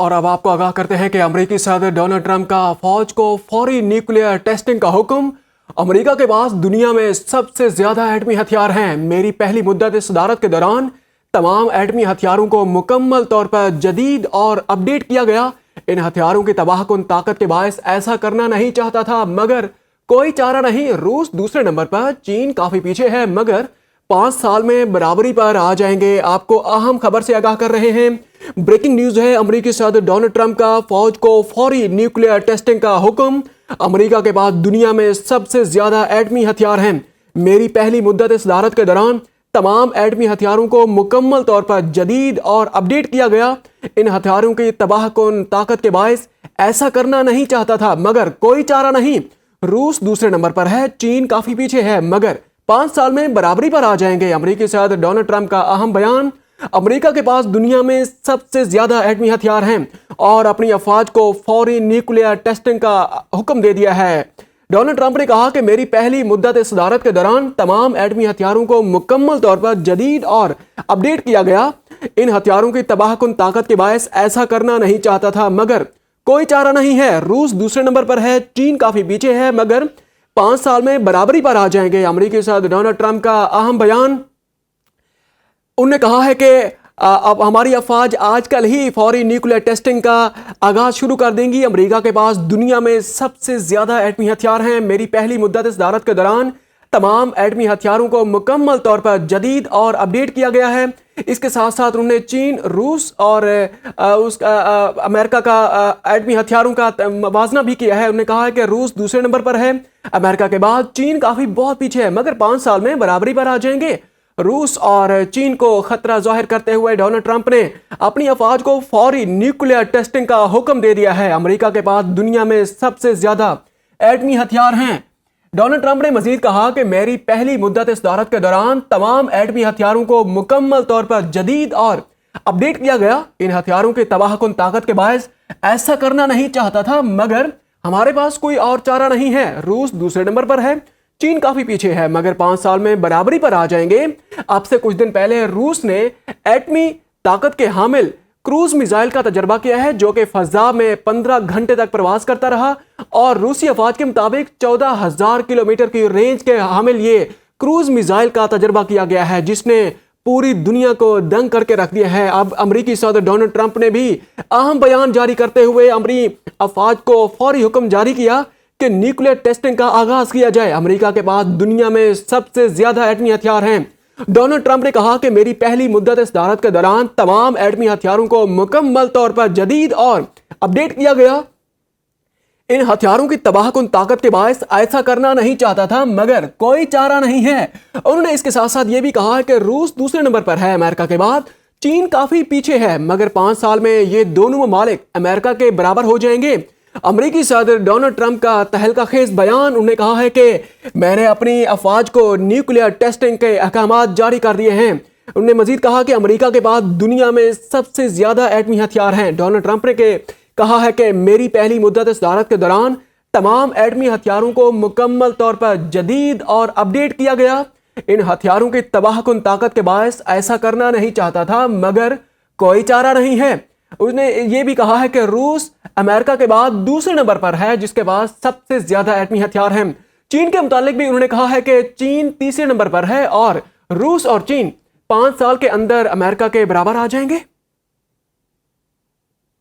और अब आपको आगाह करते हैं कि अमेरिकी सदर डोनाल्ड ट्रंप का फौज को फौरी न्यूक्लियर टेस्टिंग का हुक्म। अमेरिका के पास दुनिया में सबसे ज्यादा एटमी हथियार हैं। मेरी पहली मुद्दत सदारत के दौरान तमाम एटमी हथियारों को मुकम्मल तौर पर जदीद और अपडेट किया गया। इन हथियारों की तबाहकुन ताकत के बायस ऐसा करना नहीं चाहता था, मगर कोई चारा नहीं। रूस दूसरे नंबर पर, चीन काफी पीछे है, मगर 5 साल में बराबरी पर आ जाएंगे। आपको अहम खबर से आगाह कर रहे हैं। ब्रेकिंग न्यूज है, अमेरिकी सदर डोनाल्ड ट्रंप का फौज को फौरी न्यूक्लियर टेस्टिंग का हुक्म। अमेरिका के पास दुनिया में सबसे ज्यादा एटमी हथियार हैं। मेरी पहली मुद्दत सदारत के दौरान तमाम एटमी हथियारों को मुकम्मल तौर पर जदीद और अपडेट किया गया। इन हथियारों की तबाहकुन ताकत के बायस ऐसा करना नहीं चाहता था, मगर कोई चारा नहीं। रूस दूसरे नंबर पर है, चीन काफी पीछे है, मगर 5 साल में बराबरी पर आ जाएंगे। अमेरिकी सदर डोनाल्ड ट्रंप का अहम बयान। अमेरिका के पास दुनिया में सबसे ज्यादा एटमी हथियार हैं और अपनी अफवाज को फौरी न्यूक्लियर टेस्टिंग का हुक्म दे दिया है। डोनाल्ड ट्रंप ने कहा कि मेरी पहली मुद्दत सदारत के दौरान तमाम एटमी हथियारों को मुकम्मल तौर पर जदीद और अपडेट किया गया। इन हथियारों की तबाहकुन ताकत के बायस ऐसा करना नहीं चाहता था, मगर कोई चारा नहीं है। रूस दूसरे नंबर पर है, चीन काफी पीछे है, मगर 5 साल में बराबरी पर आ जाएंगे। अमेरिकी सदर डोनाल्ड ट्रंप का अहम बयान। उन्होंने कहा है कि अब हमारी अफवाज आजकल ही फौरी न्यूक्लियर टेस्टिंग का आगाज शुरू कर देंगी। अमेरिका के पास दुनिया में सबसे ज्यादा एटमी हथियार हैं। मेरी पहली मुद्दत सदारत के दौरान तमाम एटमी हथियारों को मुकम्मल तौर पर जदीद और अपडेट किया गया है। इसके साथ साथ उन्होंने चीन, रूस और अमेरिका का एटमी हथियारों का मुवाजना भी किया है। उन्होंने कहा है कि रूस दूसरे नंबर पर है, अमेरिका के बाद चीन काफी बहुत पीछे है, मगर 5 साल में बराबरी पर आ जाएंगे। रूस और चीन को खतरा जाहिर करते हुए डोनाल्ड ट्रंप ने अपनी अफवाज को फौरी न्यूक्लियर टेस्टिंग का हुक्म दे दिया है। अमेरिका के पास दुनिया में सबसे ज्यादा एटमी हथियार हैं। डोनाल्ड ट्रंप ने मजीद कहा कि मेरी पहली मुद्दत सदारत के दौरान तमाम एटमी हथियारों को मुकम्मल तौर पर जदीद और अपडेट किया गया। इन हथियारों की तबाहकुन ताकत के बायस ऐसा करना नहीं चाहता था, मगर हमारे पास कोई और चारा नहीं है। रूस दूसरे नंबर पर है, चीन काफी पीछे है, मगर 5 साल में बराबरी पर आ जाएंगे। अब से कुछ दिन पहले रूस ने एटमी ताकत के हामिल क्रूज मिसाइल का तजर्बा किया है, जो कि फजा में 15 घंटे तक प्रवास करता रहा। और रूसी अफवाज के मुताबिक 14,000 किलोमीटर की रेंज के हामिल ये क्रूज मिसाइल का तजर्बा किया गया है, जिसने पूरी दुनिया को दंग करके रख दिया है। अब अमेरिकी सदर डोनाल्ड ट्रंप ने भी अहम बयान जारी करते हुए अमेरिकी अफवाज को फौरी हुक्म जारी किया कि न्यूक्लियर टेस्टिंग का आगाज किया जाए। अमेरिका के पास दुनिया में सबसे ज्यादा एटमी हथियार हैं। डोनाल्ड ट्रंप ने कहा कि मेरी पहली मुद्दत सदारत के दौरान तमाम एटमी हथियारों को मुकम्मल तौर पर जदीद और अपडेट किया गया। इन हथियारों की तबाहकुन ताकत के बायस ऐसा करना नहीं चाहता था, मगर कोई चारा नहीं है। उन्होंने इसके साथ साथ ये भी कहा है कि रूस दूसरे नंबर पर है, अमेरिका के बाद चीन काफी पीछे है, मगर 5 साल में ये दोनों ममालिक अमेरिका के बराबर हो जाएंगे। अमेरिकी सदर डोनाल्ड ट्रंप का तहलका खेज बयान। उन्होंने कहा है कि मैंने अपनी अफवाज को न्यूक्लियर टेस्टिंग के अहकामात जारी कर दिए हैं। उन्होंने मजीद कहा कि अमेरिका के बाद दुनिया में सबसे ज्यादा एटमी हथियार हैं। डोनाल्ड ट्रंप ने कहा है कि मेरी पहली मुद्दत सदारत के दौरान तमाम एटमी हथियारों को मुकम्मल तौर पर जदीद और अपडेट किया गया। इन हथियारों की तबाहकुन ताकत के बायस ऐसा करना नहीं चाहता था, मगर कोई चारा नहीं है। उसने ये भी कहा है कि रूस अमेरिका के बाद दूसरे नंबर पर है, जिसके पास सबसे ज्यादा एटमी हथियार हैं। चीन के मुतालिक भी उन्होंने कहा है कि चीन तीसरे नंबर पर है और रूस और चीन 5 साल के अंदर अमेरिका के बराबर आ जाएंगे।